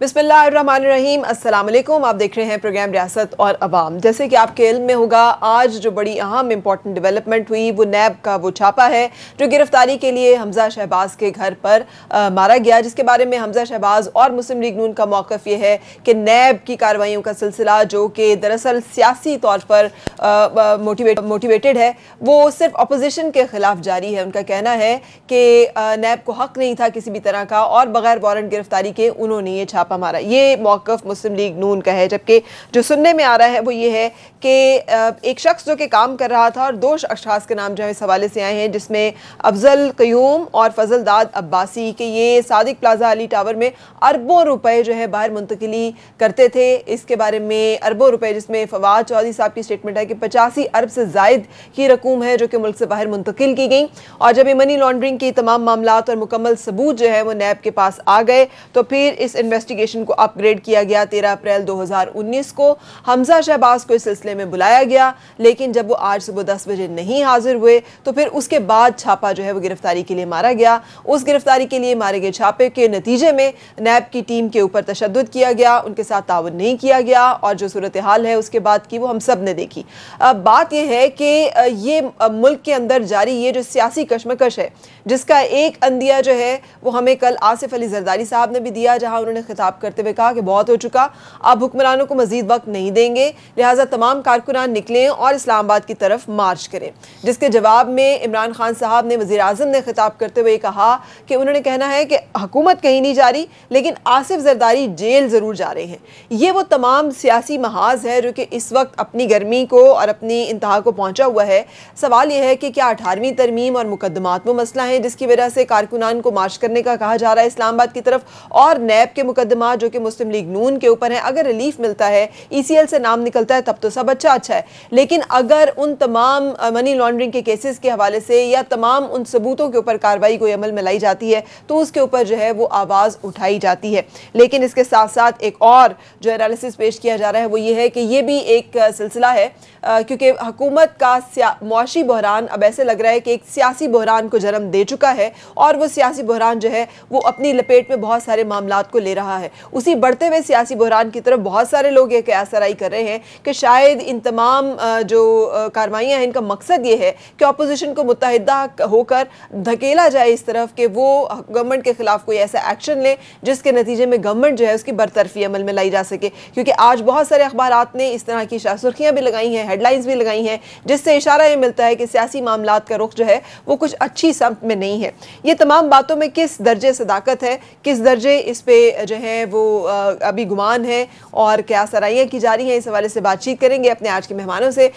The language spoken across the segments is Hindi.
बिस्मिल्लाहिर्रहमानिर्रहीम, अस्सलाम वालेकुम। आप देख रहे हैं प्रोग्राम रियासत और अवाम। जैसे कि आपके इल्म में होगा, आज जो बड़ी अहम इंपॉर्टेंट डेवलपमेंट हुई वो नैब का वो छापा है जो गिरफ्तारी के लिए हमजा शहबाज के घर पर मारा गया, जिसके बारे में हमजा शहबाज और मुस्लिम लीग नून का मौक़िफ़ ये है कि नैब की कार्रवाइयों का सिलसिला जो कि दरअसल सियासी तौर पर मोटिवेटेड है, वो सिर्फ अपोजिशन के खिलाफ जारी है। उनका कहना है कि नैब को हक नहीं था किसी भी तरह का और बगैर वारंट गिरफ्तारी के उन्होंने ये छापा मारा। ये मौक़िफ़ मुस्लिम लीग नून का है। जबकि जो सुनने में आ रहा है वो ये है कि एक शख्स जो कि काम कर रहा था और दो अशख़ास के नाम जो है इस हवाले से आए हैं, जिसमें अफजल क़यूम और फजलदाद अब्बासी के ये सादिक प्लाजा अली टावर में अरबों रुपए जो है बाहर मुंतकिली करते थे। इसके बारे में अरबों रुपए, जिसमें फवाद चौधरी साहब की स्टेटमेंट है कि 85 अरब से ज़ायद की रकूम है जो कि मुल्क से बाहर मुंतकिल की गई। और जब ये मनी लॉन्ड्रिंग की तमाम मामलात और मुकम्मल सबूत जो है वो नैब के पास आ गए तो फिर इस इन्वेस्टिगेशन को अपग्रेड किया गया। 13 अप्रैल 2019 को हमजा शहबाज को इस सिलसिले में बुलाया गया, लेकिन जब वो आज सुबह 10 बजे नहीं हाजिर हुए तो फिर उसके बाद छापा जो है वो गिरफ्तारी के लिए मारा गया। उस गिरफ्तारी के लिए मारे गए छापे के नतीजे में नैब की टीम के ऊपर तशद्दुद किया गया, उनके साथ ताउन नहीं किया गया और जो सूरत हाल है उसके बाद की वो हम सब ने देखी। बात यह है कि ये मुल्क के अंदर जारी ये जो सियासी कशमकश है, जिसका एक अंदिया जो है वो हमें कल आसिफ अली जरदारी साहब ने भी दिया, जहां उन्होंने खिताब करते हुए कहा कि बहुत हो चुका, अब हुक्मरानों को मजीद वक्त नहीं देंगे, लिहाजा तमाम कारकुनान निकलें और इस्लामाबाद की तरफ मार्च करें। जिसके जवाब में इमरान खान साहब ने, वज़ीर आज़म ने खिताब करते हुए कहा कि उन्होंने कहना है कि हुकूमत कहीं नहीं जा रही, लेकिन आसिफ जरदारी जेल ज़रूर जा रहे हैं। ये वो तमाम सियासी महाज है जो कि इस वक्त अपनी गर्मी को और अपनी इंतहा को पहुँचा हुआ है। सवाल यह है कि क्या 18वीं तरमीम और मुकदमात वो मसला है जिसकी वजह से कारकुनान को मार्च करने का कहा जा रहा है इस्लामाबाद की तरफ, और नैब के मुकदमा जो कि मुस्लिम लीग नून के ऊपर है, अगर रिलीफ मिलता है, ECL से नाम निकलता है, तब तो सब अच्छा है। लेकिन अगर उन तमाम मनी लॉन्ड्रिंग के केसेस के हवाले से या तमाम उन सबूतों के ऊपर कार्रवाई कोई अमल में लाई जाती है तो उसके ऊपर जो है वो आवाज़ उठाई जाती है। लेकिन इसके साथ साथ एक और जो एनालिसिस पेश किया जा रहा है वो ये है कि ये भी एक सिलसिला है, क्योंकि हुकूमत का मुआशी बहरान अब ऐसे लग रहा है कि एक सियासी बहरान को जन्म दे चुका है और वो सियासी बहरान जो है वो अपनी लपेट में बहुत सारे मामलात को ले रहा है। उसी बढ़ते हुए सियासी बहरान की तरफ बहुत सारे लोग ये कयासराई कर रहे हैं कि शायद इन तमाम जो कार्रवाइयाँ हैं, इनका मकसद ये है कि अपोजिशन को मुत्तहिदा होकर धकेला जाए इस तरफ कि वो गवर्नमेंट के खिलाफ कोई ऐसा एक्शन ले जिसके नतीजे में गवर्नमेंट जो है उसकी बरतरफी अमल में लाई जा सके। क्योंकि आज बहुत सारे अखबारात ने इस तरह की सुर्खियाँ भी लगाई हैं, हेडलाइंस भी लगाई हैं, जिससे इशारा ये मिलता है कि सियासी मामलात का रुख जो है वो कुछ अच्छी समत में नहीं है। ये तमाम बातों में किस दर्जे सदाकत है, किस दर्जे इस पे जो है वो अभी गुमान है और क्या सराइयाँ की जा रही हैं, इस हवाले से बातचीत करेंगे अपने आज के मेहमानों से।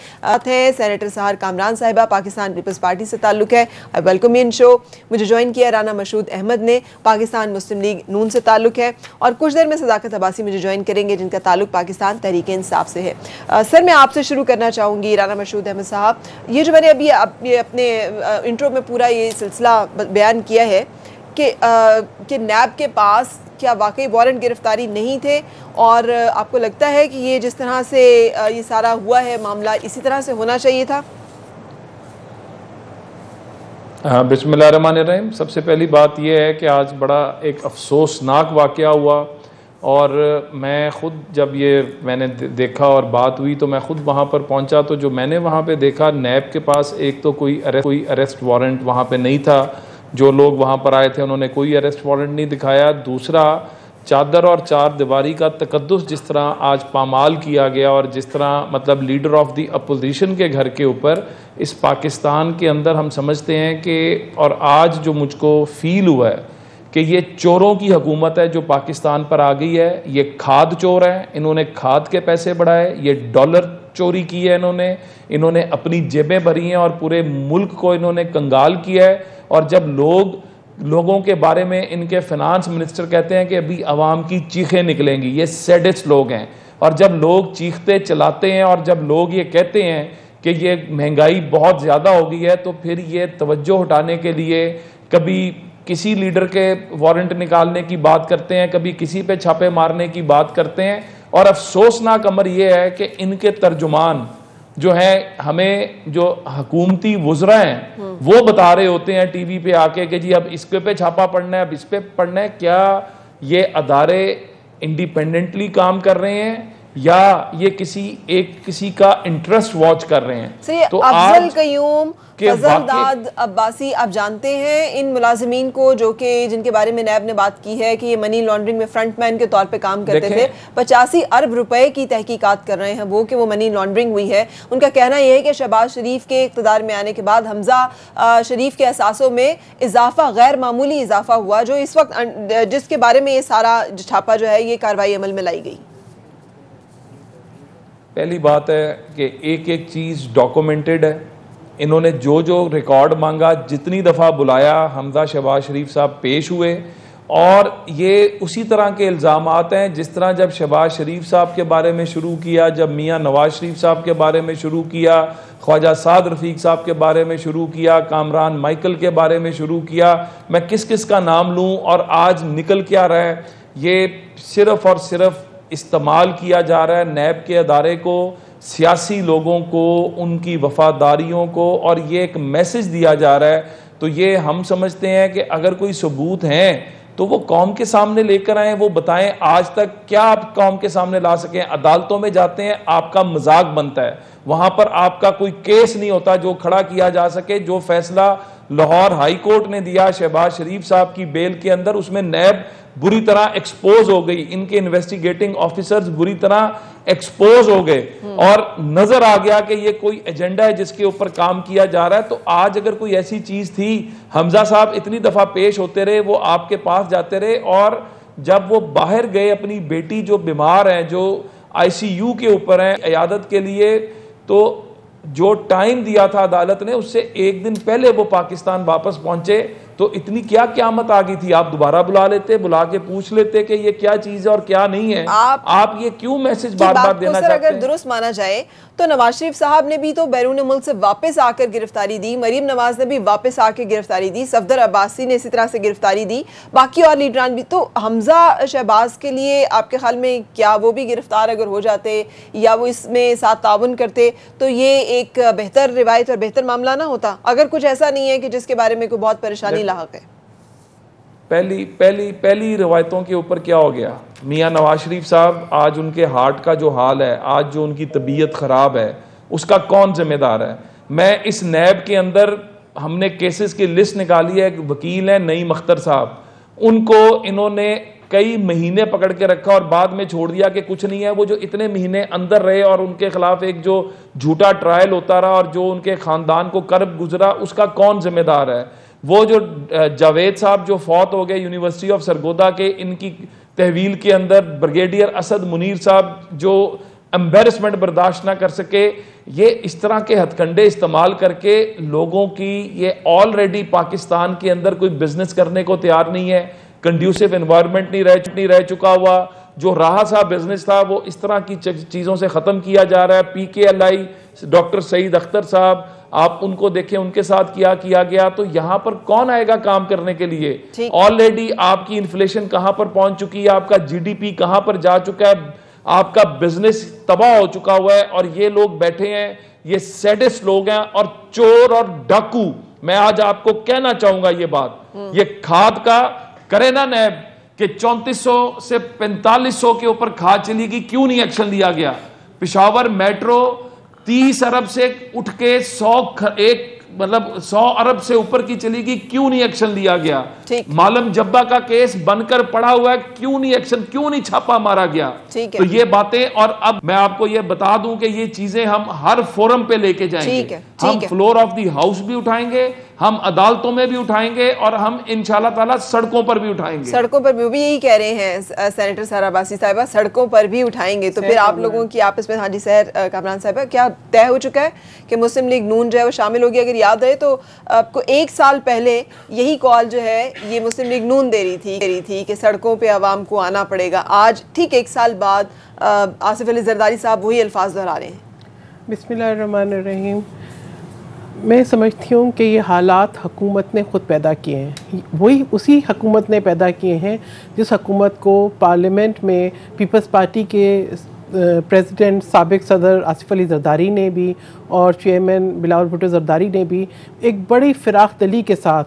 हैं सेनेटर सहर कामरान साहिबा, पाकिस्तान पीपल्स पार्टी से ताल्लुक़ है, आई वेलकम इन शो। मुझे ज्वाइन किया राना मशहूद अहमद ने, पाकिस्तान मुस्लिम लीग नून से ताल्लुक़ है, और कुछ देर में सदाकत अब्बासी मुझे ज्वाइन करेंगे जिनका ताल्लुक़ पाकिस्तान तहरीक इंसाफ से है। सर, मैं आपसे शुरू करना चाहूँगी, राना मशहूद अहमद साहब, ये जो मैंने अभी अपने इंट्रो में पूरा ये सिलसिला बयान किया है कि नैब के पास क्या वाकई वारंट गिरफ्तारी नहीं थे, और आपको लगता है कि ये जिस तरह से ये सारा हुआ है मामला इसी तरह से होना चाहिए था? हाँ, बिस्मिल्लाहिर्रहमानिर्रहीम। सबसे पहली बात यह है कि आज बड़ा एक अफसोसनाक वाक़या हुआ, और मैं ख़ुद जब ये मैंने देखा और बात हुई तो मैं ख़ुद वहाँ पर पहुँचा, तो जो मैंने वहाँ पे देखा, नैब के पास एक तो कोई अरेस्ट वारंट वहाँ पे नहीं था। जो लोग वहाँ पर आए थे उन्होंने कोई अरेस्ट वारंट नहीं दिखाया। दूसरा, चादर और चार दीवारी का तकद्दुस जिस तरह आज पामाल किया गया, और जिस तरह मतलब लीडर ऑफ द अपोजिशन के घर के ऊपर इस पाकिस्तान के अंदर हम समझते हैं कि, और आज जो मुझको फ़ील हुआ है कि ये चोरों की हुकूमत है जो पाकिस्तान पर आ गई है। ये खाद चोर हैं, इन्होंने खाद के पैसे बढ़ाए, ये डॉलर चोरी की है, इन्होंने अपनी जेबें भरी हैं और पूरे मुल्क को इन्होंने कंगाल किया है। और जब लोगों के बारे में इनके फिनांस मिनिस्टर कहते हैं कि अभी आवाम की चीखें निकलेंगी, ये सैडिस्ट लोग हैं। और जब लोग चीखते चलाते हैं और जब लोग ये कहते हैं कि ये महंगाई बहुत ज़्यादा हो गई है, तो फिर ये तवज्जो हटाने के लिए कभी किसी लीडर के वारंट निकालने की बात करते हैं, कभी किसी पे छापे मारने की बात करते हैं। और अफसोसनाक अमर ये है कि इनके तर्जुमान जो है, हमें जो हुकूमती वुज़रा हैं वो बता रहे होते हैं टीवी पे आके कि जी अब इसके पे छापा पड़ना है, अब इस पे पड़ना है। क्या ये अदारे इंडिपेंडेंटली काम कर रहे हैं या ये किसी का इंटरेस्ट वॉच कर रहे हैं। तो अफजल कयूम, फजलदाद अब्बासी, आप जानते हैं इन मुलाजिमीन को जो कि जिनके बारे में नैब ने बात की है कि ये मनी लॉन्ड्रिंग में फ्रंटमैन के तौर पे काम करते थे, 85 अरब रुपए की तहकीकात कर रहे हैं वो कि वो मनी लॉन्ड्रिंग हुई है। उनका कहना यह है कि शहबाज शरीफ के इक़्तिदार में आने के बाद हमजा शरीफ के एहसासों में इजाफा, गैर मामूली इजाफा हुआ, जो इस वक्त जिसके बारे में ये सारा छापा जो है ये कार्रवाई अमल में लाई गई। पहली बात है कि एक एक चीज़ डॉक्यूमेंटेड है। इन्होंने जो जो रिकॉर्ड मांगा, जितनी दफ़ा बुलाया, हमजा शहबाज शरीफ साहब पेश हुए और ये उसी तरह के इल्ज़ामात हैं जिस तरह जब शहबाज शरीफ साहब के बारे में शुरू किया, जब मियाँ नवाज शरीफ साहब के बारे में शुरू किया, ख्वाजा साद रफ़ीक साहब के बारे में शुरू किया, कामरान माइकल के बारे में शुरू किया, मैं किस किस का नाम लूँ और आज निकल क्या रहा है। ये सिर्फ़ और सिर्फ इस्तेमाल किया जा रहा है नैब के अदारे को, सियासी लोगों को, उनकी वफादारियों को, और ये एक मैसेज दिया जा रहा है। तो ये हम समझते हैं कि अगर कोई सबूत हैं तो वो कौम के सामने लेकर आएँ, वो बताएं आज तक क्या आप कौम के सामने ला सकें। अदालतों में जाते हैं, आपका मजाक बनता है, वहाँ पर आपका कोई केस नहीं होता जो खड़ा किया जा सके। जो फैसला लाहौर हाई कोर्ट ने दिया शहबाज शरीफ साहब की बेल के अंदर, उसमें नैब बुरी तरह एक्सपोज हो गई, इनके इन्वेस्टिगेटिंग ऑफिसर्स बुरी तरह एक्सपोज हो गए और नजर आ गया कि ये कोई एजेंडा है जिसके ऊपर काम किया जा रहा है। तो आज अगर कोई ऐसी चीज थी, हमजा साहब इतनी दफा पेश होते रहे, वो आपके पास जाते रहे, और जब वो बाहर गए अपनी बेटी जो बीमार है, जो ICU के ऊपर है इयादत के लिए, तो जो टाइम दिया था अदालत ने उससे एक दिन पहले वो पाकिस्तान वापस पहुंचे। तो इतनी क्या क़यामत आ गई थी, आप दोबारा बुला लेते, बुला के पूछ लेते कि ये क्या चीज है और क्या नहीं है। आप ये क्यों मैसेज बार बार देना चाहते हैं? अगर दुरुस्त माना जाए तो नवाज शरीफ साहब ने भी तो बैरून मुल्क से वापस आकर गिरफ्तारी दी, मरीम नवाज ने भी वापस आकर गिरफ्तारी दी, सफदर अब्बासी ने इसी तरह से गिरफ्तारी दी, बाकी और लीडरान भी। तो हमजा शहबाज के लिए आपके ख्याल में क्या वो भी गिरफ्तार अगर हो जाते या वो इसमें साथ ताउन करते तो ये एक बेहतर रिवायत और बेहतर मामला ना होता, अगर कुछ ऐसा नहीं है कि जिसके बारे में कोई बहुत परेशानी लाहक है? पहली रिवायतों के ऊपर क्या हो गया, मियाँ नवाज शरीफ साहब, आज उनके हार्ट का जो हाल है, आज जो उनकी तबीयत ख़राब है, उसका कौन जिम्मेदार है? मैं इस नैब के अंदर हमने केसेस की लिस्ट निकाली है, वकील हैं नईम अख्तर साहब, उनको इन्होंने कई महीने पकड़ के रखा और बाद में छोड़ दिया कि कुछ नहीं है। वो जो इतने महीने अंदर रहे और उनके खिलाफ एक जो झूठा ट्रायल होता रहा और जो उनके ख़ानदान को कर्ब गुजरा, उसका कौन जिम्मेदार है? वो जो जावेद साहब जो फौत हो गए यूनिवर्सिटी ऑफ सरगोदा के, इनकी तहवील के अंदर ब्रिगेडियर असद मुनीर साहब जो एम्बेरसमेंट बर्दाश्त ना कर सके, ये इस तरह के हथकंडे इस्तेमाल करके लोगों की, ये ऑलरेडी पाकिस्तान के अंदर कोई बिजनेस करने को तैयार नहीं है, कंड्यूसिव एनवायरनमेंट नहीं रह चुका हुआ, जो रहा सा बिजनेस था वो इस तरह की चीज़ों से ख़त्म किया जा रहा है। PKLI डॉक्टर सईद अख्तर साहब, आप उनको देखें, उनके साथ क्या किया गया। तो यहाँ पर कौन आएगा काम करने के लिए? ऑलरेडी आपकी इन्फ्लेशन कहाँ पर पहुंच चुकी है, आपका GDP कहाँ पर जा चुका है, आपका बिजनेस तबाह हो चुका हुआ है, और ये लोग बैठे हैं, ये सैडिस्ट लोग हैं और चोर और डाकू। मैं आज आपको कहना चाहूंगा ये बात, ये खाद का करे ना नैब कि 3400 से 4500 के ऊपर खाद चलेगी, क्यों नहीं एक्शन लिया गया? पेशावर मेट्रो 30 अरब से उठ के 100 अरब से ऊपर की चलेगी, क्यों नहीं एक्शन लिया गया? मालम जब्बा का केस बनकर पड़ा हुआ है, क्यों नहीं एक्शन, क्यों नहीं छापा मारा गया? तो ये बातें, और अब मैं आपको ये बता दूं कि ये चीजें हम हर फोरम पे लेके जाएंगे। हम फ्लोर ऑफ द हाउस भी उठाएंगे, हम अदालतों में भी उठाएंगे, और हम इंशाल्लाह ताला सड़कों पर भी उठाएंगे। सड़कों पर भी यही कह रहे हैं सेनेटर सहरा अब्बासी साहिबा, सड़कों पर भी उठाएंगे। तो फिर आप लोगों की आपस में, हाँ जी सहर कामरान साहिबा, क्या तय हो चुका है कि मुस्लिम लीग नून जो है वो शामिल होगी? अगर याद है तो आपको 1 साल पहले यही कॉल जो है ये मुस्लिम लीग नून दे रही थी कि सड़कों पे आवाम को आना पड़ेगा। आज ठीक 1 साल बाद आसिफ अली जरदारी साहब वही अल्फाज दोहरा रहे हैं। बिस्मिल्लाहिर्रहमानिर्रहीम। मैं समझती हूँ कि ये हालात हुकूमत ने ख़ुद पैदा किए हैं, वही उसी हुकूमत ने पैदा किए हैं जिस हुकूमत को पार्लियामेंट में पीपल्स पार्टी के प्रेसिडेंट साबिक सदर आसिफ अली जरदारी ने भी और चेयरमैन बिलावल भुट्टो जरदारी ने भी एक बड़ी फ़िराख दिली के साथ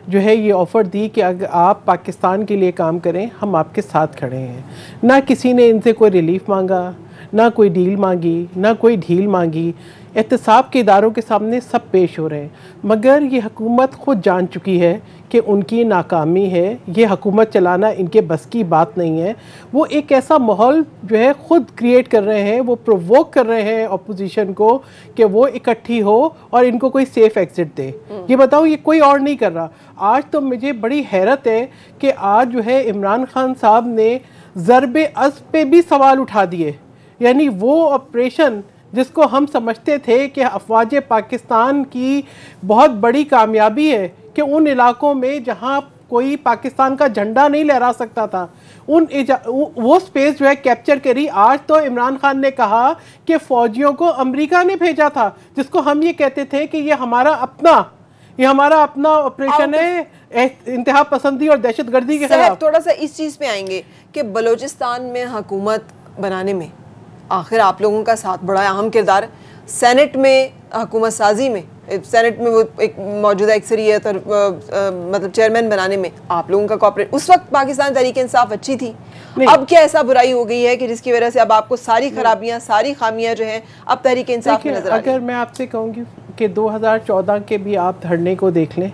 जो है ये ऑफ़र दी कि अगर आप पाकिस्तान के लिए काम करें हम आपके साथ खड़े हैं। ना किसी ने इनसे कोई रिलीफ मांगा, ना कोई डील मांगी, ना कोई ढील मांगी। एहतसाब के इदारों के सामने सब पेश हो रहे हैं, मगर ये हुकूमत खुद जान चुकी है कि उनकी नाकामी है, ये हुकूमत चलाना इनके बस की बात नहीं है। वो एक ऐसा माहौल जो है ख़ुद क्रिएट कर रहे हैं, वो प्रोवोक कर रहे हैं अपोजिशन को कि वो इकट्ठी हो और इनको कोई सेफ़ एग्ज़िट दे। ये बताओ, ये कोई और नहीं कर रहा। आज तो मुझे बड़ी हैरत है कि आज जो है इमरान खान साहब ने ज़रबे अज़्ब पे भी सवाल उठा दिए। यानी वो ऑपरेशन जिसको हम समझते थे कि अफवाज पाकिस्तान की बहुत बड़ी कामयाबी है कि उन इलाकों में जहां कोई पाकिस्तान का झंडा नहीं लहरा सकता था, वो स्पेस जो है कैप्चर करी। आज तो इमरान खान ने कहा कि फ़ौजियों को अमेरिका ने भेजा था, जिसको हम ये कहते थे कि ये हमारा अपना ऑपरेशन है इंतहा पसंदी और दहशतगर्दी के खिलाफ। थोड़ा सा इस चीज़ पे आएंगे कि बलूचिस्तान में हुकूमत बनाने में आखिर आप लोगों का साथ बड़ा अहम किरदार, सेनेट में हुकूमत साजी में, सेनेट में वो एक मौजूदा अक्सरियत और मतलब चेयरमैन बनाने में आप लोगों का कॉपरेट, उस वक्त पाकिस्तान तहरीक इंसाफ अच्छी थी। अब क्या ऐसा बुराई हो गई है कि जिसकी वजह से अब आपको सारी खराबियां, सारी खामियां जो हैं अब तहरीक इंसाफ में नजर आ रही हैं? अगर मैं आपसे कहूँगी कि 2014 के भी आप धरने को देख लें,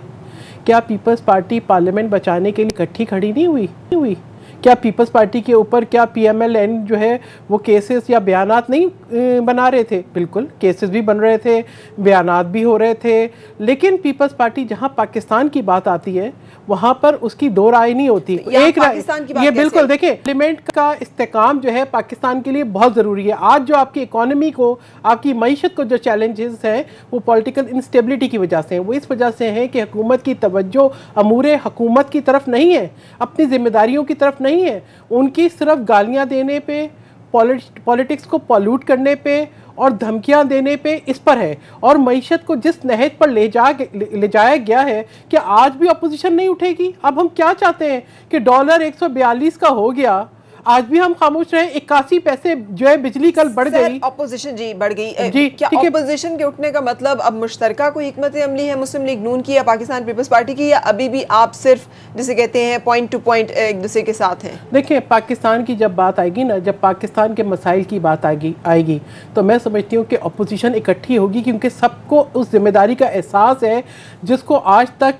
क्या पीपल्स पार्टी पार्लियामेंट बचाने के लिए इकट्ठी खड़ी नहीं हुई? क्या पीपल्स पार्टी के ऊपर क्या PMLN जो है वो केसेस या बयानात नहीं बना रहे थे? बिल्कुल, केसेस भी बन रहे थे, बयानात भी हो रहे थे, लेकिन पीपल्स पार्टी जहां पाकिस्तान की बात आती है वहां पर उसकी दो राय नहीं होती, एक राय। ये बिल्कुल देखिए, पार्लियामेंट का इस्तेकाम जो है पाकिस्तान के लिए बहुत ज़रूरी है। आज जो आपकी इकोनॉमी को, आपकी मईशत को जो चैलेंजेस हैं वो पॉलिटिकल इंस्टेबिलिटी की वजह से हैं। वो इस वजह से हैं कि हुकूमत की तवज्जो अमूरे हुकूमत की तरफ नहीं है, अपनी जिम्मेदारियों की तरफ नहीं है, उनकी सिर्फ गालियाँ देने पे, पॉलिटिक्स को पॉल्यूट करने पे और धमकियां देने पे इस पर है। और मईशत को जिस नहज पर ले जाया गया है कि आज भी अपोजिशन नहीं उठेगी। अब हम क्या चाहते हैं कि डॉलर 142 का हो गया, आज भी हम खामोश रहे। 81 पैसे जो है बिजली कल बढ़ गई, अपोजिशन जी बढ़ गई जी। क्या अपोजिशन के उठने का मतलब अब मुश्तरका कोई हिकमत अमली है मुस्लिम लीग नून की या पाकिस्तान पीपल्स पार्टी की, या अभी भी आप सिर्फ जिसे कहते हैं पॉइंट टू पॉइंट एक दूसरे के साथ हैं? देखिए, पाकिस्तान की जब बात आएगी ना, जब पाकिस्तान के मसाइल की बात आएगी तो मैं समझती हूँ कि अपोजिशन इकट्ठी होगी, क्योंकि सबको उस जिम्मेदारी का एहसास है जिसको आज तक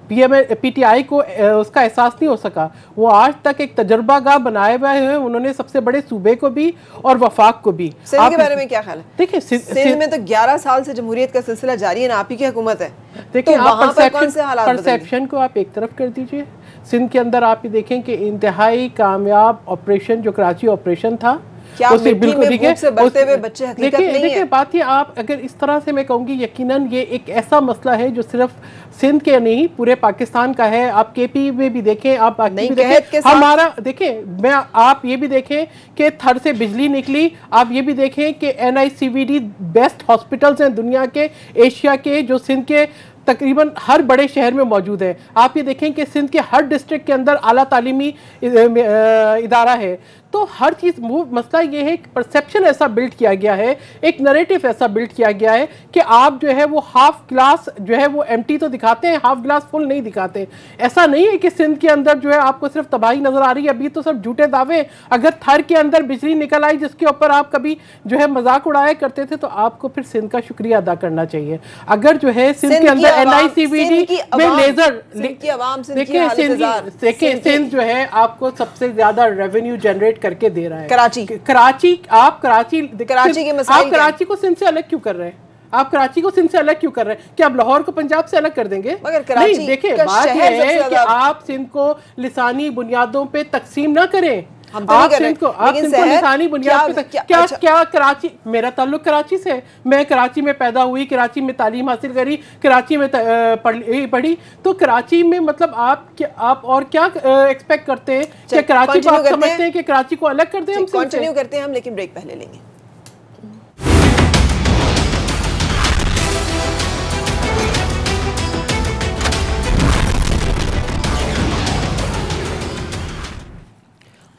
PTI को उसका एहसास नहीं हो सका। वो आज तक एक तजर्बागाह बनाए हुए हैं उन्होंने, सबसे बड़े सूबे को भी और वफाक को भी। सिंध के बारे में क्या ख्याल है? देखिए, सिंध में तो 11 साल से जमहूरियत का सिलसिला जारी है ना, आप ही की हुकूमत है। देखिए, तो आप परसेप्शन को आप एक तरफ कर दीजिए। सिंध के अंदर आप ये देखें कि इंतहाई कामयाब ऑपरेशन जो कराची ऑपरेशन था, क्या मिट्टी में भूख से बढ़ते हुए बच्चे हकीकत नहीं है? देखिए बात ही, आप अगर इस तरह से मैं कहूँगी, यकीनन ये एक ऐसा मसला है जो सिर्फ सिंध के नहीं पूरे पाकिस्तान का है। आप KP में भी देखें, आप बाकी भी देखें, हमारा देखें, आप ये भी देखें कि थर से बिजली निकली। आप ये भी देखें कि NICVD बेस्ट हॉस्पिटल्स हैं दुनिया के, एशिया के, जो सिंध के तकरीबन हर बड़े शहर में मौजूद है। आप ये देखें कि सिंध के हर डिस्ट्रिक्ट के अंदर आला तालीमी इदारा है। तो हर चीज़, मसला ये है कि परसेप्शन ऐसा बिल्ड किया गया है, एक नरेटिव ऐसा बिल्ड किया गया है कि आप जो है वो हाफ ग्लास जो है वो एम्प्टी तो दिखाते हैं, हाफ ग्लास फुल नहीं दिखाते। ऐसा नहीं है कि सिंध के अंदर जो है आपको सिर्फ तबाही नजर आ रही है। अभी तो सब झूठे दावे। अगर थर के अंदर बिजली निकल आई जिसके ऊपर आप कभी जो है मजाक उड़ाया करते थे, तो आपको फिर सिंध का शुक्रिया अदा करना चाहिए। अगर जो है सिंध के अंदर NICVD में लेजर, देखिए सिंध जो है आपको सबसे ज्यादा रेवेन्यू जनरेट करके दे रहा है। कराची के मसाइल, आप कराची को सिंध से अलग क्यों कर रहे हैं? आप कराची को सिंध से अलग क्यों कर रहे हैं? क्या आप लाहौर को पंजाब से अलग कर देंगे? मगर कराची, नहीं, देखिए बात यह है कि आप सिंध को लिसानी बुनियादों पे तकसीम ना करें। आप सिंध को लिसानी बुनियाद पे क्या कराची, मेरा ताल्लुक कराची से है, मैं कराची में पैदा हुई, कराची में तालीम हासिल करी, कराची में पढ़ी। तो कराची में मतलब आप और क्या एक्सपेक्ट करते हैं कि कराची को आप समझते हैं कि कराची को अलग कर दें? हम कंटिन्यू करते हैं हम, लेकिन ब्रेक पहले लेंगे।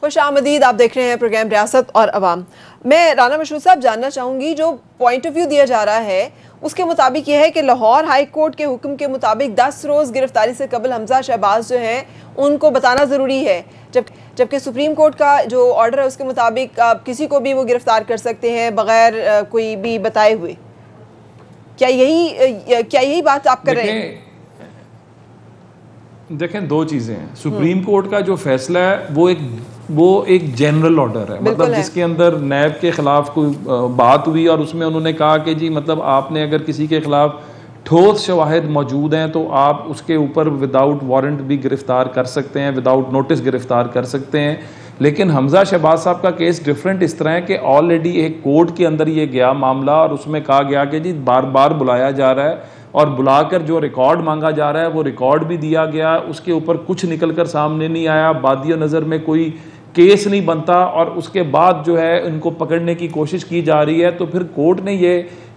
खुशामदीद, आप देख रहे हैं प्रोग्राम रियासत और अवाम। मैं राना मशहूद साहब जानना चाहूँगी, जो पॉइंट ऑफ व्यू दिया जा रहा है उसके मुताबिक यह है कि लाहौर हाई कोर्ट के हुक्म के मुताबिक 10 रोज़ गिरफ्तारी से कबल हमजा शहबाज जो हैं उनको बताना ज़रूरी है, जबकि सुप्रीम कोर्ट का जो ऑर्डर है उसके मुताबिक आप किसी को भी वो गिरफ्तार कर सकते हैं बगैर कोई भी बताए हुए। क्या यही बात आप कर रहे हैं? देखें, दो चीज़ें हैं। सुप्रीम कोर्ट का जो फैसला है वो एक जनरल ऑर्डर है, मतलब जिसके अंदर नैब के खिलाफ कोई बात हुई और उसमें उन्होंने कहा कि जी मतलब आपने अगर किसी के खिलाफ ठोस शवाहिद मौजूद हैं तो आप उसके ऊपर विदाउट वारंट भी गिरफ्तार कर सकते हैं, विदाउट नोटिस गिरफ्तार कर सकते हैं। लेकिन हमजा शहबाज साहब का केस डिफरेंट इस तरह है कि ऑलरेडी एक कोर्ट के अंदर ये गया मामला और उसमें कहा गया कि जी बार बार बुलाया जा रहा है और बुलाकर जो रिकॉर्ड मांगा जा रहा है वो रिकॉर्ड भी दिया गया, उसके ऊपर कुछ निकल कर सामने नहीं आया, बादियो नज़र में कोई केस नहीं बनता और उसके बाद जो है इनको पकड़ने की कोशिश की जा रही है। तो फिर कोर्ट ने ये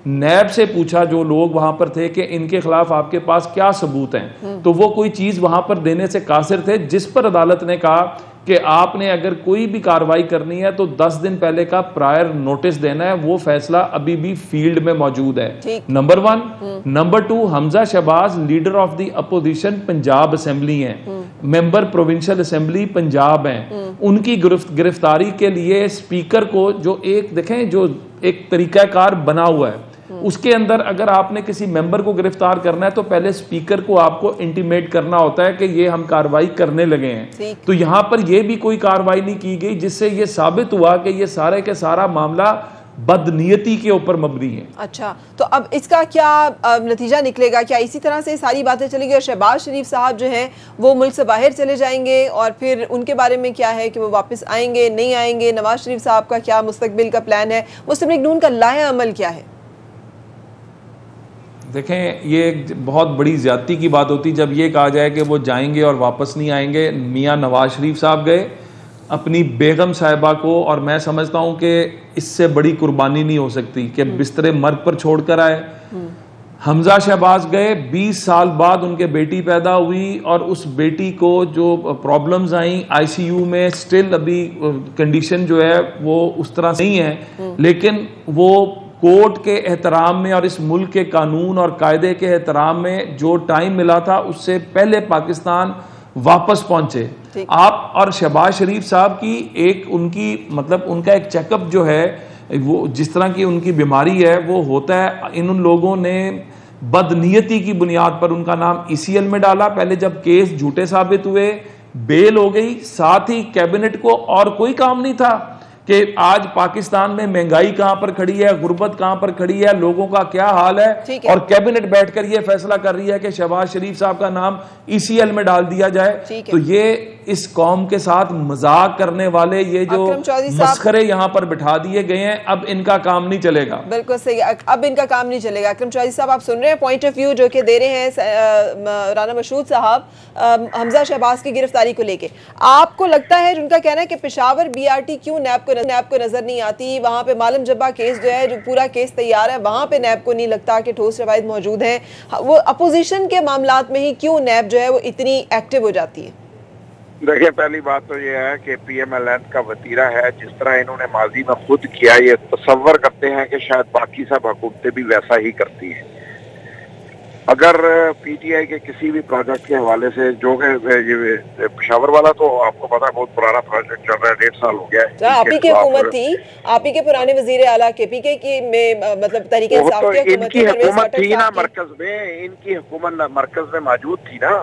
नैब से पूछा जो लोग वहां पर थे कि इनके खिलाफ आपके पास क्या सबूत हैं, तो वो कोई चीज़ वहां पर देने से कासिर थे, जिस पर अदालत ने कहा कि आपने अगर कोई भी कार्रवाई करनी है तो 10 दिन पहले का प्रायर नोटिस देना है। वो फैसला अभी भी फील्ड में मौजूद है, number 1। Number 2, Hamza Shahbaz leader of the opposition Punjab assembly हैं, मेंबर प्रोविंशियल असेंबली पंजाब हैं। उनकी गिरफ्तारी के लिए स्पीकर को जो एक तरीकाकार बना हुआ है, उसके अंदर अगर आपने किसी मेंबर को गिरफ्तार करना है तो पहले स्पीकर को आपको इंटीमेट करना होता है कि ये हम कार्रवाई करने लगे हैं। तो यहाँ पर ये भी कोई कार्रवाई नहीं की गई, जिससे ये साबित हुआ कि ये सारे के सारा मामला बदनीयती के ऊपर मबनी है। अच्छा, तो अब इसका क्या नतीजा निकलेगा? क्या इसी तरह से सारी बातें चलेगी और शहबाज शरीफ साहब जो हैं वो मुल्क से बाहर चले जाएंगे और फिर उनके बारे में क्या है कि वो वापस आएंगे नहीं आएंगे? नवाज शरीफ साहब का क्या मुस्तकबिल का प्लान है? मुस्लिम लीग नून का लाया अमल क्या है? देखें, ये बहुत बड़ी ज़्यादती की बात होती जब ये कहा जाए कि वो जाएंगे और वापस नहीं आएंगे। मियाँ नवाज शरीफ साहब गए अपनी बेगम साहिबा को, और मैं समझता हूँ कि इससे बड़ी कुर्बानी नहीं हो सकती कि बिस्तरे मर्ग पर छोड़ कर आए। हमजा शहबाज गए, 20 साल बाद उनके बेटी पैदा हुई और उस बेटी को जो प्रॉब्लम्स आई ICU में, स्टिल अभी कंडीशन जो है वो उस तरह से नहीं है, लेकिन वो कोर्ट के एहतराम में और इस मुल्क के कानून और कायदे के एहतराम में जो टाइम मिला था उससे पहले पाकिस्तान वापस पहुंचे। आप और शहबाज शरीफ साहब की एक उनका एक चेकअप जो है, वो जिस तरह की उनकी बीमारी है वो होता है, इन लोगों ने बदनीयती की बुनियाद पर उनका नाम ECL में डाला। पहले जब केस झूठे साबित हुए, बेल हो गई, साथ ही कैबिनेट को और कोई काम नहीं था कि आज पाकिस्तान में महंगाई कहां पर खड़ी है, गुर्बत कहां पर खड़ी है, लोगों का क्या हाल है, और कैबिनेट बैठकर यह फैसला कर रही है कि शहबाज शरीफ साहब का नाम ECL में डाल दिया जाए। तो ये इस कौम के साथ मजाक करने वाले ये जो मस्खरे यहाँ पर बिठा दिए गए हैं, अब इनका काम नहीं चलेगा। बिल्कुल सही, अब इनका काम नहीं चलेगा। अकरम चौधरी साहब, आप सुन रहे हैं पॉइंट ऑफ व्यू जो कि दे रहे हैं राना मशहूद साहब हमजा शहबाज की गिरफ्तारी को लेके। आपको लगता है, उनका कहना है कि पेशावर BRT क्यों नैब को नजर नहीं आती? वहां पे मालम जब्बा केस जो है, जो पूरा केस तैयार है, वहां पे नैब को नहीं लगता कि ठोस शवाहिद मौजूद हैं। वो अपोजिशन के मामलात में ही क्यों नैब जो है वो इतनी एक्टिव हो जाती है? देखिए, पहली बात तो ये है कि PMLN का वतीरा है, जिस तरह इन्होंने माजी में खुद किया, ये तसव्वुर करते हैं कि शायद बाकी सब हुकूमतें भी वैसा ही करती हैं। अगर PTI के किसी भी प्रोजेक्ट के हवाले से, जो कि पेशावर वाला तो आपको पता है बहुत पुराना प्रोजेक्ट चल रहा है, 1.5 साल हो गया है। आप ही की हुकूमत थी, आप ही के पुराने वजीर आला KPK की में मतलब तरीके इंसाफ की इनकी हुकूमत थी ना मरकज में, इनकी हुकूमत मरकज में मौजूद थी ना,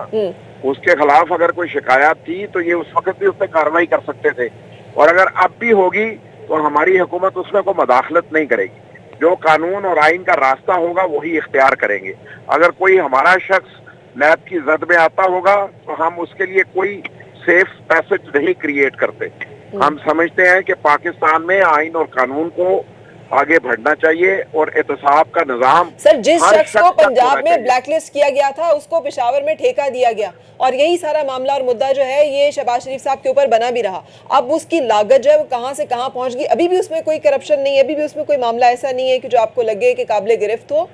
उसके खिलाफ अगर कोई शिकायत थी तो ये उस वक्त भी उस पर कार्रवाई कर सकते थे, और अगर अब भी होगी तो हमारी हुकूमत उसमें कोई मदाखलत नहीं करेगी। जो कानून और आइन का रास्ता होगा वही इख्तियार करेंगे। अगर कोई हमारा शख्स नैब की जद में आता होगा तो हम उसके लिए कोई सेफ पैसेज नहीं क्रिएट करते। हम समझते हैं कि पाकिस्तान में आइन और कानून को आगे बढ़ना चाहिए और एहतसाब का निजाम। सर, जिस शख्स को पंजाब में ब्लैकलिस्ट किया गया था उसको पेशावर में ठेका दिया गया, और यही सारा मामला और मुद्दा जो है ये शहबाज शरीफ साहब के ऊपर बना भी रहा। अब उसकी लागत जो है वो कहां से कहां पहुंच गई? अभी भी उसमें कोई करप्शन नहीं है, अभी भी उसमें कोई मामला ऐसा नहीं है कि जो आपको लगे कि काबिल गिरफ्त हो?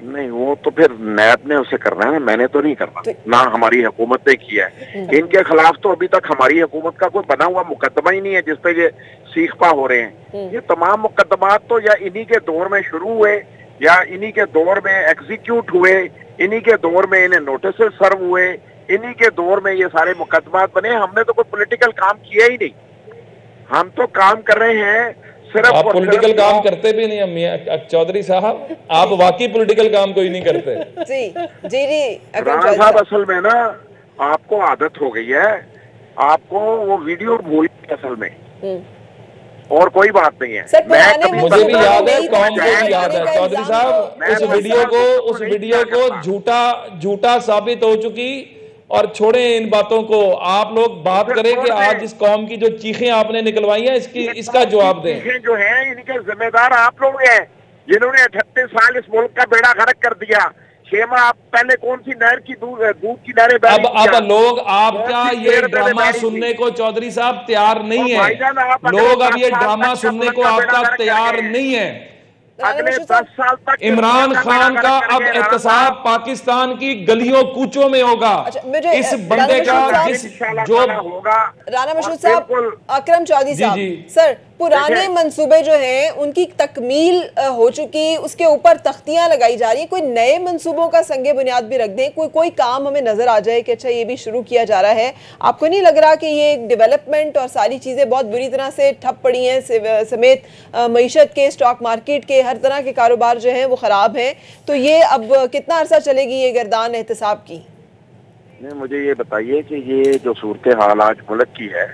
नहीं, वो तो फिर नैब ने उसे करना है, मैंने तो नहीं करना, ना हमारी हुकूमत ने किया है। इनके खिलाफ तो अभी तक हमारी हुकूमत का कोई बना हुआ मुकदमा ही नहीं है जिसपे ये सीखपा हो रहे हैं। ये तमाम मुकदमात तो या इन्हीं के दौर में शुरू हुए या इन्हीं के दौर में एग्जीक्यूट हुए, इन्हीं के दौर में इन्हें नोटिस सर्व हुए, इन्हीं के दौर में ये सारे मुकदमात बने। हमने तो कोई पॉलिटिकल काम किया ही नहीं, हम तो काम कर रहे हैं सिर्फ। आप पॉलिटिकल काम करते भी नहीं मियां चौधरी साहब, आप वाकई पॉलिटिकल काम कोई नहीं करते। जी जी जी राणा साहब, असल में ना आपको आदत हो गई है, आपको वो वीडियो भूल गई असल में, और कोई बात नहीं है। मुझे भी याद है, कौम को भी याद है चौधरी साहब, उस वीडियो को झूठा साबित हो चुकी। और छोड़े इन बातों को, आप लोग बात करें कि आज इस कौम की जो चीखें आपने निकलवाई हैं इसका जवाब दें। चीखें जो हैं इनके जिम्मेदार आप लोग हैं, जिन्होंने 38 साल इस मुल्क का बेड़ा गर्क कर दिया। 6 माह आप पहले कौन सी नहर की दूध की नहरें बह अब लोग आपका ये ड्रामा सुनने को चौधरी साहब तैयार नहीं है। लोग अब ये ड्रामा सुनने को आपका तैयार नहीं है। अगले 10 साल तक इमरान खान का अब एहतसाब पाकिस्तान की गलियों कूचों में होगा। इस बंदे का जो होगा। राना मशहूद साहब, अकरम चौधरी साहब, सर पुराने मंसूबे जो हैं उनकी तकमील हो चुकी, उसके ऊपर तख्तियां लगाई जा रही है। कोई नए मंसूबों का संगे बुनियाद भी रख दें, कोई काम हमें नजर आ जाए कि अच्छा ये भी शुरू किया जा रहा है। आपको नहीं लग रहा कि ये डेवलपमेंट और सारी चीजें बहुत बुरी तरह से ठप पड़ी हैं, समेत मईशत के, स्टॉक मार्केट के, हर तरह के कारोबार जो हैं वो खराब हैं। तो ये अब कितना अरसा चलेगी ये गर्दान एहतसाब की? नहीं, मुझे ये बताइए कि ये जो सूरत हाल आज मुल्क की है,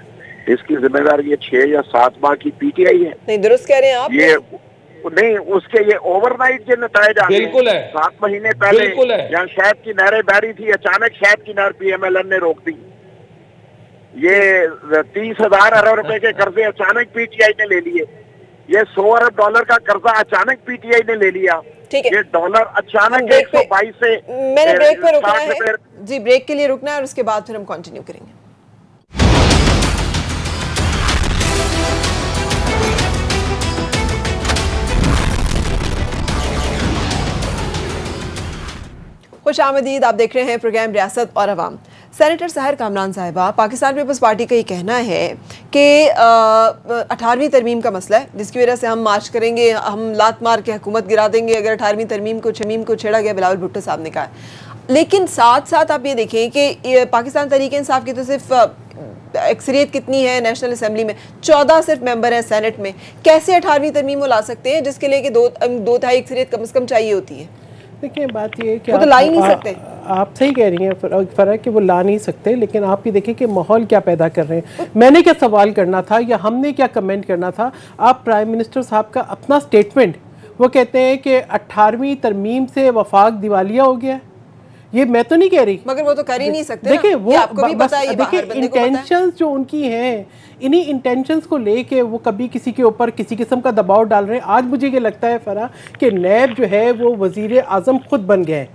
इसकी जिम्मेदारी ये 6 या 7 माह की पीटीआई है। नहीं, दुरुस्त कह रहे हैं आप। ये नहीं, उसके ये ओवरनाइट जो नतायज आए बिल्कुल है। 7 महीने पहले यहाँ शहद की नहरें बह रही थी, अचानक शहद की नहर पीएमएलएन ने रोक दी। ये 30,000 अरब रुपए के कर्जे अचानक पीटीआई ने ले लिए। ये 100 अरब डॉलर का कर्जा अचानक पीटीआई ने ले लिया। ठीक है, ये डॉलर अचानक 122 से मैंने ब्रेक पे रुकना है जी, ब्रेक के लिए रुकना है और उसके बाद फिर हम कंटिन्यू करेंगे। खुश आमदीद, आप देख रहे हैं प्रोग्राम रियासत और अवाम। सेनेटर सहर कामरान साहिबा, पाकिस्तान पीपल्स पार्टी का ये कहना है कि 18वीं तरमीम का मसला है जिसकी वजह से हम मार्च करेंगे, हम लात मार के हुकूमत गिरा देंगे अगर 18वीं तरमीम को छेड़ा गया। बिलावल भुट्टो साहब ने कहा। लेकिन साथ साथ आप ये देखें कि पाकिस्तान तहरीक इंसाफ की तो सिर्फ अक्सरियत कितनी है नेशनल असेंबली में, 14 सिर्फ मेंबर है सेनेट में। कैसे 18वीं तरमीम वो ला सकते हैं जिसके लिए कि दो तिहाई अक्सरियत कम से कम चाहिए होती है? देखिए, बात ये है कि वो तो ला ही नहीं सकते। आप सही कह रही हैं, फ़र्क कि वो ला नहीं सकते, लेकिन आप ये देखिए कि माहौल क्या पैदा कर रहे हैं। मैंने क्या सवाल करना था या हमने क्या कमेंट करना था? आप प्राइम मिनिस्टर साहब का अपना स्टेटमेंट, वो कहते हैं कि 18वीं तरमीम से वफाक दिवालिया हो गया। ये मैं तो नहीं कह रही, मगर वो तो कर ही नहीं सकते। देखिए वो आपको भी पता है, देखिए इंटेंशंस जो उनकी हैं, इन्हीं इंटेंशंस को लेके वो कभी किसी के ऊपर किसी किस्म का दबाव डाल रहे हैं। आज मुझे ये लगता है फरा कि नैब जो है वो वजीर आज़म खुद बन गए हैं।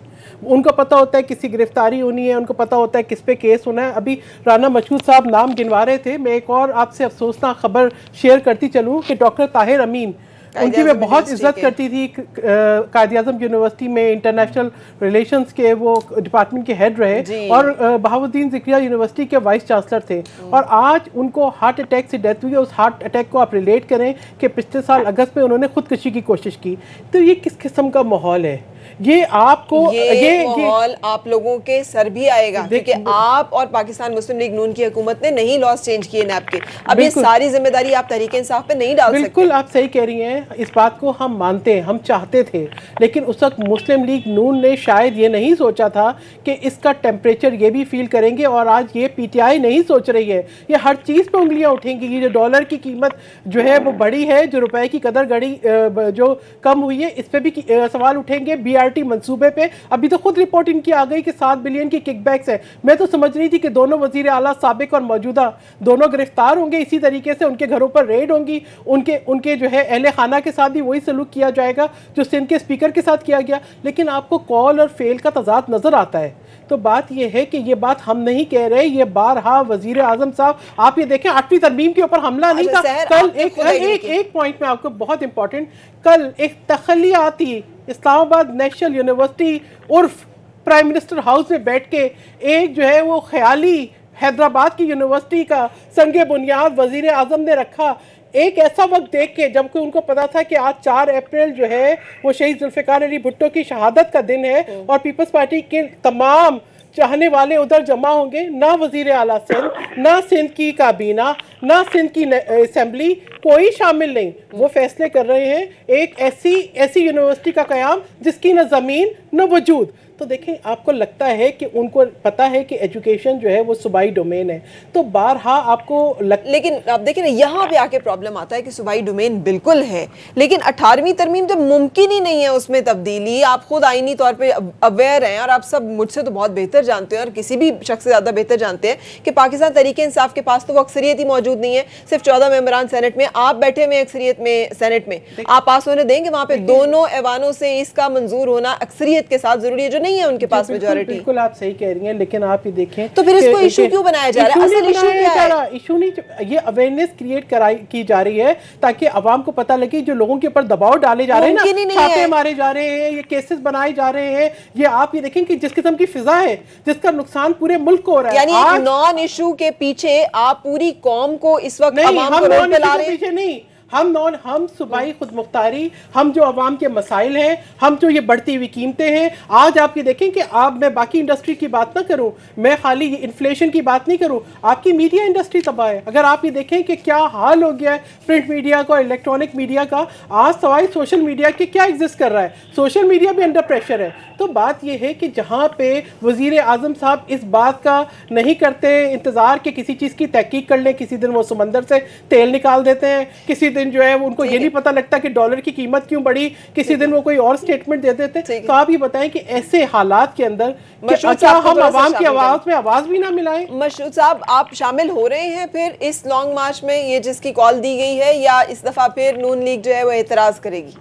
उनको पता होता है किसी गिरफ्तारी होनी है, उनको पता होता है किस पे केस होना है। अभी राना मशहूद साहब नाम गिनवा रहे थे, मैं एक और आपसे अफसोसनाक खबर शेयर करती चलूँ कि डॉक्टर ताहिर अमीन, उनकी मैं बहुत इज्जत करती थी, कायद-ए-आज़म यूनिवर्सिटी में इंटरनेशनल रिलेशंस के वो डिपार्टमेंट के हेड रहे और बहाउद्दीन ज़िक्रिया यूनिवर्सिटी के वाइस चांसलर थे। और आज उनको हार्ट अटैक से डेथ हुई है। उस हार्ट अटैक को आप रिलेट करें कि पिछले साल अगस्त में उन्होंने खुदकुशी की कोशिश की। तो ये किस किस्म का माहौल है? ये आपको ये माहौल आप लोगों के सर भी आएगा, क्योंकि आप और पाकिस्तान मुस्लिम लीग नून की हुकूमत ने नहीं लॉस चेंज किए नैब के। अब ये सारी जिम्मेदारी आप तहरीक इंसाफ पे नहीं डाल सकते। बिल्कुल आप सही कह रही हैं, इस बात को हम मानते हैं, हम चाहते थे, लेकिन उस वक्त मुस्लिम लीग नून ने शायद ये नहीं सोचा था कि इसका टेम्परेचर ये भी फील करेंगे। और आज ये पीटीआई नहीं सोच रही है, ये हर चीज़ पर उंगलियां उठेंगी। ये जो डॉलर की कीमत जो है वो बढ़ी है, जो रुपए की कदर गड़ी जो कम हुई है, इस पर भी सवाल उठेंगे। बीआरटी मंसूबे पे अभी तो खुद रिपोर्ट इनकी आ गई कि 7 बिलियन की किकबैक्स है। मैं तो समझ रही थी कि दोनों वजीर आला साबिक और मौजूदा दोनों गिरफ्तार होंगे, इसी तरीके से उनके घरों पर रेड होंगी, उनके जो है अहले खाना के साथ भी वही सलूक किया जाएगा जो सिंध के स्पीकर के साथ किया गया। लेकिन आपको कॉल और फेल का तजाद नजर आता है। तो बात यह है कि ये बात हम नहीं कह रहे, ये बारहा वजीर आजम साहब, आप ये देखें 8वीं तरमीम के ऊपर हमला नहीं था। कल एक पॉइंट में आपको बहुत इंपॉर्टेंट, कल एक तखलियाती इस्लामाबाद नेशनल यूनिवर्सिटी उर्फ प्राइम मिनिस्टर हाउस में बैठ के एक जो है वो ख्याली हैदराबाद की यूनिवर्सिटी का संगे बुनियाद वजीर आजम ने रखा एक ऐसा वक्त देख के जबकि उनको पता था कि आज 4 अप्रैल जो है वो शहीद जुल्फिकार अली भुट्टो की शहादत का दिन है और पीपल्स पार्टी के तमाम चाहने वाले उधर जमा होंगे, ना वजीर आला सिंध, ना सिंध की काबीना, ना सिंध की असेंबली, कोई शामिल नहीं। वो फैसले कर रहे हैं एक ऐसी यूनिवर्सिटी का क़याम जिसकी न ज़मीन न वजूद। तो देखें, आपको लगता है कि उनको पता है कि एजुकेशन जो है वो सूबाई डोमेन है, तो बारहा आपको लेकिन आप देखें ना, यहाँ पे आके प्रॉब्लम आता है कि सूबाई डोमेन बिल्कुल है, लेकिन 18वीं तरमीम जब मुमकिन ही नहीं है उसमें तब्दीली, आप खुद आईनी तौर पे अवेयर हैं और आप सब मुझसे तो बहुत बेहतर जानते हैं और किसी भी शख्स से ज़्यादा बेहतर जानते हैं कि पाकिस्तान तहरीक इंसाफ के पास तो वो अक्सरियत ही मौजूद नहीं है। सिर्फ 14 मेंबरान सेनेट में, आप बैठे हुए अक्सरियत में सेनेट में, आप पास होने देंगे? वहाँ पे दोनों ऐवानों से इसका मंजूर होना अक्सरियत के साथ जरूरी है, जो नहीं है उनके पास मेजॉरिटी। बिल्कुल आप सही कह रही हैं, लेकिन आप ही देखें तो फिर इसको इशू क्यों बनाया जा रहा है? असल इशू क्या है? इशू नहीं, ये अवेयरनेस क्रिएट की जा रही है ताकि अवाम को पता लगे जो लोगों के ऊपर दबाव डाले जा रहे हैं ना, छापे मारे जा रहे हैं, ये केसेस बनाए जा रहे हैं, ये आप ये देखें कि जिस किस्म की फिजा है जिसका नुकसान पूरे मुल्क को हो रहा है। यानी एक नॉन इशू के पीछे आप पूरी कौम को इस वक्त अवाम को रोड पे ला रहे हैं। नहीं, हम सूबाई खुद मुख्तारी, हम जो अवाम के मसाइल हैं, हम जो ये बढ़ती हुई कीमतें हैं, आज आप ये देखें कि मैं बाकी इंडस्ट्री की बात ना करूं, मैं खाली इन्फ्लेशन की बात नहीं करूं, आपकी मीडिया इंडस्ट्री तबाह है। अगर आप ये देखें कि क्या हाल हो गया है प्रिंट मीडिया का, इलेक्ट्रॉनिक मीडिया का, आज सवाई सोशल मीडिया के क्या एग्जिस्ट कर रहा है, सोशल मीडिया भी अंडर प्रेशर है। तो बात यह है कि जहाँ पे वजीर आजम साहब इस बात का नहीं करते इंतज़ार कि किसी चीज़ की तहकीक कर लें, किसी दिन वो समंदर से तेल निकाल देते हैं, किसी दिन जो है उनको ये नहीं पता लगता कि डॉलर की कीमत क्यों बढ़ी, किसी दिन वो कोई और स्टेटमेंट दे देते हैं। तो आप ये बताएं कि ऐसे हालात के अंदर क्या हम आवाम की आवाज़ में आवाज़ भी ना मिलाएं? मशरूद साहब, आप शामिल हो रहे हैं फिर इस लॉन्ग मार्च में, ये जिसकी कॉल दी गई है, या इस दफ़ा फिर नून लीग जो है वो एतराज़ करेगी,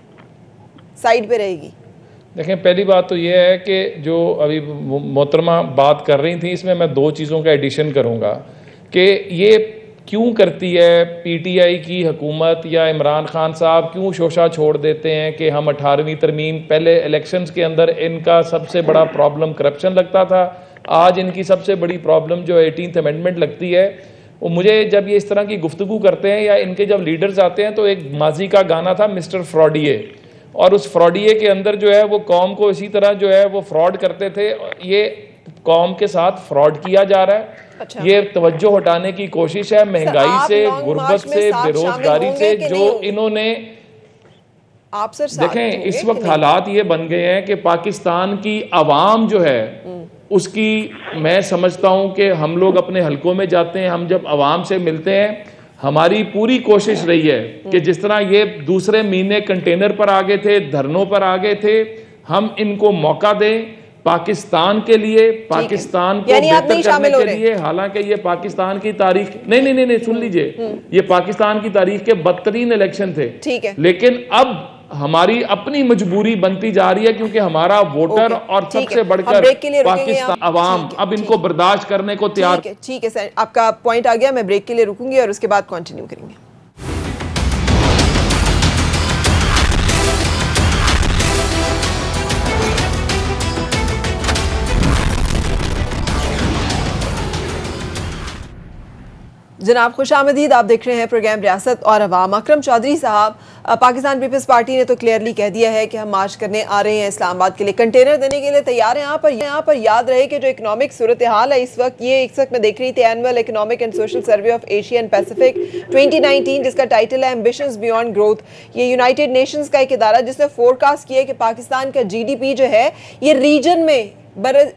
साइड पे रहेगी? देखें, पहली बात तो ये है कि जो अभी मोहतरमा बात कर रही थी, इसमें मैं 2 चीज़ों का एडिशन करूँगा कि ये क्यों करती है पीटीआई की हुकूमत या इमरान खान साहब, क्यों शोशा छोड़ देते हैं कि हम 18वीं तरमीम, पहले इलेक्शंस के अंदर इनका सबसे बड़ा प्रॉब्लम करप्शन लगता था, आज इनकी सबसे बड़ी प्रॉब्लम जो 18th अमेंडमेंट लगती है। वो मुझे जब ये इस तरह की गुफ्तगू करते हैं या इनके जब लीडर्स आते हैं, तो एक माजी का गाना था मिस्टर फ्रॉडिये, और उस फ्रॉडिये के अंदर जो है वो कौम को इसी तरह जो है वो फ्रॉड करते थे। ये कौम के साथ फ्रॉड किया जा रहा है। अच्छा। ये तवज्जो हटाने की कोशिश है महंगाई से, गुर्बत से, बेरोजगारी से, जो इन्होंने आप सर देखें इस वक्त हालात ये बन गए हैं कि पाकिस्तान की आवाम जो है उसकी, मैं समझता हूं कि हम लोग अपने हलकों में जाते हैं, हम जब आवाम से मिलते हैं, हमारी पूरी कोशिश रही है कि जिस तरह ये दूसरे महीने कंटेनर पर आ गए थे, धरनों पर आ गए थे, हम इनको मौका दें पाकिस्तान के लिए, पाकिस्तान को बेहतर करने के लिए। हालांकि ये पाकिस्तान की तारीख नहीं, सुन लीजिए, ये पाकिस्तान की तारीख के बदतरीन इलेक्शन थे, ठीक है, लेकिन अब हमारी अपनी मजबूरी बनती जा रही है क्योंकि हमारा वोटर और सबसे बढ़कर पाकिस्तान अवाम अब इनको बर्दाश्त करने को तैयार। ठीक है सर, आपका पॉइंट आ गया, मैं ब्रेक के लिए रुकूंगी और उसके बाद कंटिन्यू करेंगे। जनाब खुशामदीद, आप देख रहे हैं प्रोग्राम रियासत और अवाम। अकरम चौधरी साहब, पाकिस्तान पीपल्स पार्टी ने तो क्लियरली कह दिया है कि हम मार्च करने आ रहे हैं इस्लामाबाद के लिए, कंटेनर देने के लिए तैयार हैं। यहाँ पर याद रहे कि जो इकोनॉमिक सूरत हाल है इस वक्त मैं देख रही थी annual economic and social survey of Asia and Pacific 2019, जिसका टाइटल है एम्बिशंस बियॉन्ड ग्रोथ। ये यूनाइटेड नेशंस का एक इदारा जिसने फोरकास्ट किया कि पाकिस्तान का GDP जो है ये रीजन में,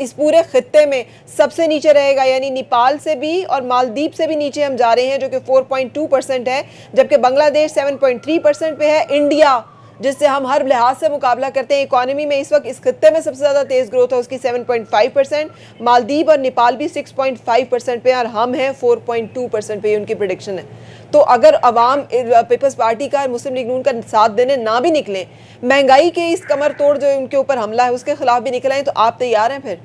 इस पूरे खित्ते में सबसे नीचे रहेगा, यानी नेपाल से भी और मालदीव से भी नीचे हम जा रहे हैं, जो कि 4.2% है, जबकि बांग्लादेश 7.3% पे है। इंडिया जिससे हम हर लिहाज से मुकाबला करते हैं इकोनॉमी में, इस वक्त इस खित्ते में सबसे ज़्यादा तेज़ ग्रोथ है, उसकी 7.5%। मालदीव और नेपाल भी 6.5% पे, और हम हैं 4.2% पे, उनकी प्रेडिक्शन है। तो अगर अवाम पीपल्स पार्टी का, मुस्लिम लीग नून का साथ देने ना भी निकले, महंगाई के इस कमर तोड़ जो उनके ऊपर हमला है उसके खिलाफ भी निकल आए, तो आप तैयार हैं फिर?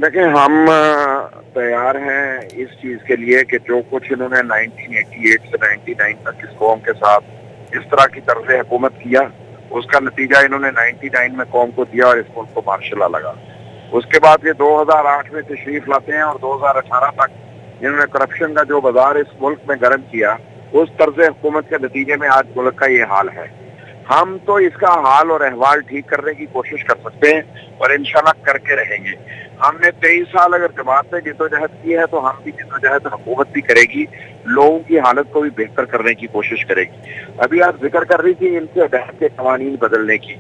देखिए, हम तैयार हैं इस चीज के लिए कि जो कुछ इन्होंने 1988 से 99 तक इस कौम के साथ इस तरह की तर्ज हुकूमत किया, उसका नतीजा इन्होंने 99 में कौम को दिया और इस मुल्क को मार्शल लगा। उसके बाद ये 2008 में तशरीफ लाते हैं और 2018 तक इन्होंने करप्शन का जो बाजार इस मुल्क में गर्म किया, उस तर्ज हुकूमत के नतीजे में आज मुल्क का ये हाल है। हम तो इसका हाल और अहवाल ठीक करने की कोशिश कर सकते हैं और इंशाल्लाह करके रहेंगे। हमने 23 साल अगर जमात ने जिद्दोजहद की है तो हम भी जिद्दोजहद हुकूमत भी करेगी, लोगों की हालत को भी बेहतर करने की कोशिश करेगी। अभी आप जिक्र कर रही थी इनके अदालत के कवानीन बदलने की।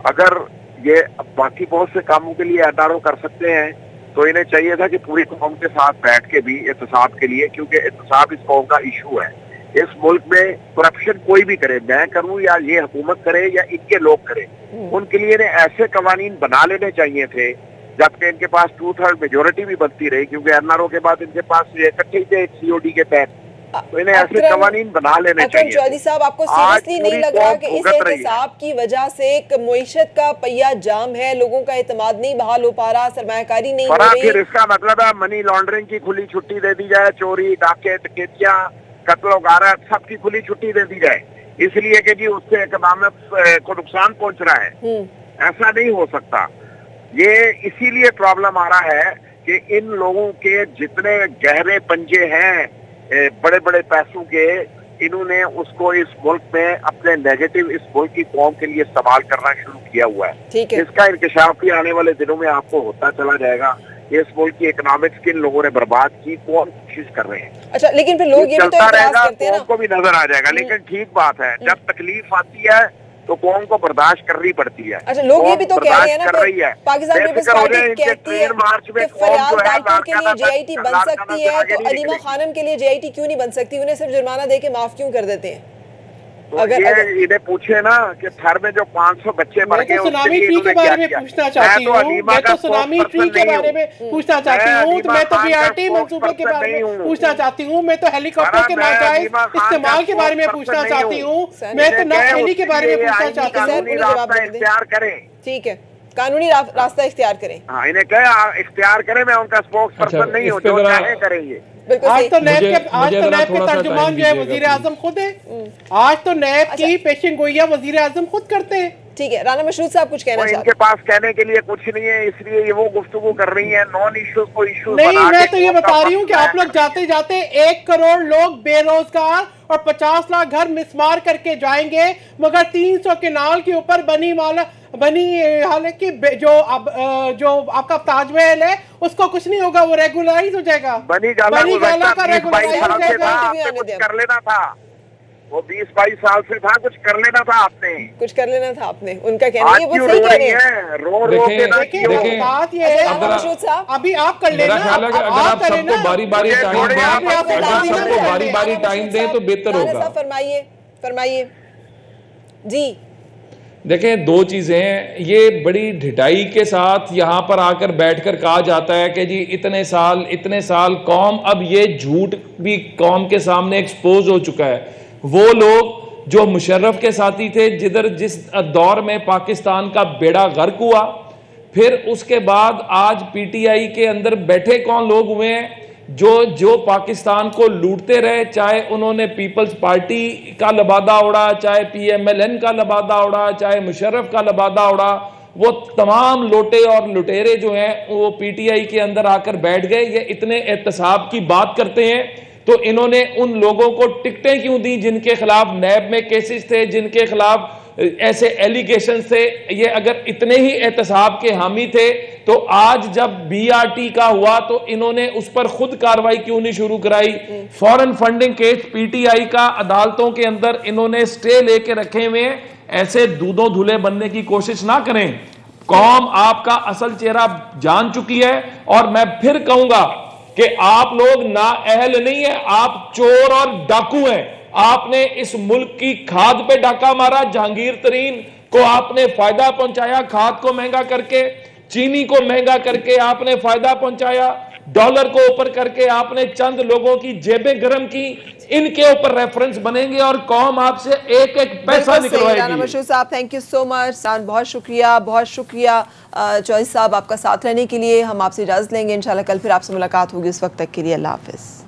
अगर ये बाकी बहुत से कामों के लिए एदारों कर सकते हैं तो इन्हें चाहिए था कि पूरी कौम के साथ बैठ के भी एहतसाब के लिए, क्योंकि एहतसाब इस कौम का इशू है। इस मुल्क में करप्शन कोई भी करे, मैं करूं या ये हुकूमत करे या इनके लोग करे, उनके लिए इन्हें ऐसे कवानीन बना लेने चाहिए थे जबकि इनके पास 2/3 मेजोरिटी भी बनती रही, क्योंकि एनआरओ के बाद इनके पास इकट्ठे थे सीओडी के तहत, तो इन्हें ऐसे कवानीन बना लेने चाहिए। चौधरी साहब, आपको सीरियसली नहीं लग रहा कि इस एहतसाब की वजह से एक मईशत का पहिया जाम है, लोगों का एतमाद नहीं बहाल हो पा रहा, सरमायाकारी नहीं हो रही? फिर इसका मतलब है मनी लॉन्ड्रिंग की खुली छुट्टी दे दी जाए, चोरी डाके डकैतियां कत्ल गारत सबकी खुली छुट्टी दे दी जाए, इसलिए कि जी उससे इकदामत को नुकसान पहुंच रहा है। ऐसा नहीं हो सकता। ये इसीलिए प्रॉब्लम आ रहा है कि इन लोगों के जितने गहरे पंजे हैं बड़े बड़े पैसों के, इन्होंने उसको इस मुल्क में अपने नेगेटिव इस मुल्क की कौम के लिए इस्तेमाल करना शुरू किया हुआ है। इसका इंकशाफ भी आने वाले दिनों में आपको होता चला जाएगा। इस मुल्क की इकोनॉमिक्स की इन लोगों ने बर्बाद की, कौन कोशिश कर रहे हैं। अच्छा, लेकिन फिर लोग ये भी तो रहेगा, कौम को भी नजर आ जाएगा। लेकिन ठीक बात है, जब तकलीफ आती है तो कौम को बर्दाश्त करनी पड़ती है। अच्छा, लोग ये भी तो कह रहे हैं ना कि पाकिस्तान पीपल्स पार्टी कहती है कि फरियाद दायित्व के लिए जेआईटी बन सकती है, तो अलीमा खानम के लिए जेआईटी क्यों नहीं बन सकती? उन्हें सिर्फ जुर्माना देके माफ क्यों कर देते हैं? तो अगर इन्हें पूछे ना कि थर में जो 500 बच्चे मर गए, सुनामी ट्री के बारे में पूछना चाहती हूँ, मैं तो सुनामी ट्री के बारे में पूछना चाहती हूँ, मैं तो बीआरटी मंसूबे के बारे में पूछना चाहती हूँ, मैं तो हेलीकॉप्टर के नाजायज इस्तेमाल के बारे में पूछना चाहती हूँ, मैं तो नौसेना के बारे में पूछना चाहती हूँ। इख्तियार करें, ठीक है, कानूनी रास्ता इख्तियार करें। हाँ, इन्हें क्या इख्तियार करें, मैं उनका स्पोक्स पर्सन नहीं हूँ, जो चाहे करेंगे। आज तो नैब के तर्जुमान जो है वजीर आजम खुद है। आज तो नैब की पेशन गोइया वजीर आजम खुद करते हैं। ठीक है, राना मशरूद साहब कुछ कहना चाहते हैं? इनके पास कहने के लिए कुछ नहीं है, इसलिए ये वो गुफ्तगू कर रही है नॉन इश्यूज को इश्यूज नहीं। मैं तो ये बता रही हूँ कि आप लोग जाते जाते 1 करोड़ लोग बेरोजगार और 50 लाख घर मिसमार करके जाएंगे, मगर 300 केनाल के ऊपर बनी हालांकि जो आपका ताजमहल है उसको कुछ नहीं होगा, वो रेगुलराइज हो जाएगा। बनी गाला का रेगुलराइज हो जाएगा। कर लेना था वो 20-22 साल से था, कुछ कर लेना था आपने, कुछ कर लेना था आपने। उनका कहना है वो सही कह रहे हैं। देखिए बात ये है, अभी आप कर लेना, अगर आप सबको बारी-बारी टाइम दें तो बेहतर होगा। फरमाइए जी। देखें, दो चीजें हैं। ये बड़ी ढिठाई के साथ यहाँ पर आकर बैठकर कहा जाता है कि जी इतने साल कौम, अब ये झूठ भी कौम के सामने एक्सपोज हो चुका है। वो लोग जो मुशर्रफ के साथी थे, जिस दौर में पाकिस्तान का बेड़ा गर्क हुआ, फिर उसके बाद आज पीटीआई के अंदर बैठे कौन लोग हुए हैं जो पाकिस्तान को लूटते रहे, चाहे उन्होंने पीपल्स पार्टी का लबादा उड़ा, चाहे पीएमएलएन का लबादा उड़ा, चाहे मुशर्रफ का लबादा उड़ा। वो तमाम लोटे और लुटेरे जो हैं वो पीटीआई के अंदर आकर बैठ गए। ये इतने एहतसाब की बात करते हैं तो इन्होंने उन लोगों को टिकटें क्यों दी जिनके खिलाफ नैब में केसेस थे, जिनके खिलाफ ऐसे एलिगेशन थे? ये अगर इतने ही एहतसाब के हामी थे तो आज जब बीआरटी का हुआ तो इन्होंने उस पर खुद कार्रवाई क्यों नहीं शुरू कराई? फॉरेन फंडिंग केस पीटीआई का अदालतों के अंदर इन्होंने स्टे लेके रखे हुए। ऐसे दूधों धुले बनने की कोशिश ना करें। कौम आपका असल चेहरा जान चुकी है और मैं फिर कहूंगा कि आप लोग नाअहल नहीं है, आप चोर और डाकू हैं। आपने इस मुल्क की खाद पे डाका मारा, जहांगीर तरीन को आपने फायदा पहुंचाया, खाद को महंगा करके, चीनी को महंगा करके आपने फायदा पहुंचाया, डॉलर को ऊपर करके आपने चंद लोगों की जेबें गर्म की। इनके ऊपर रेफरेंस बनेंगे और कौम आपसे एक एक पैसा निकलवाएगी। राना मशरूद साहब, थैंक यू सो मच। बहुत शुक्रिया चौधरी साहब आपका साथ रहने के लिए। हम आपसे इजाजत लेंगे, इंशाल्लाह कल फिर आपसे मुलाकात होगी। उस वक्त तक के लिए अल्लाह हाफिज।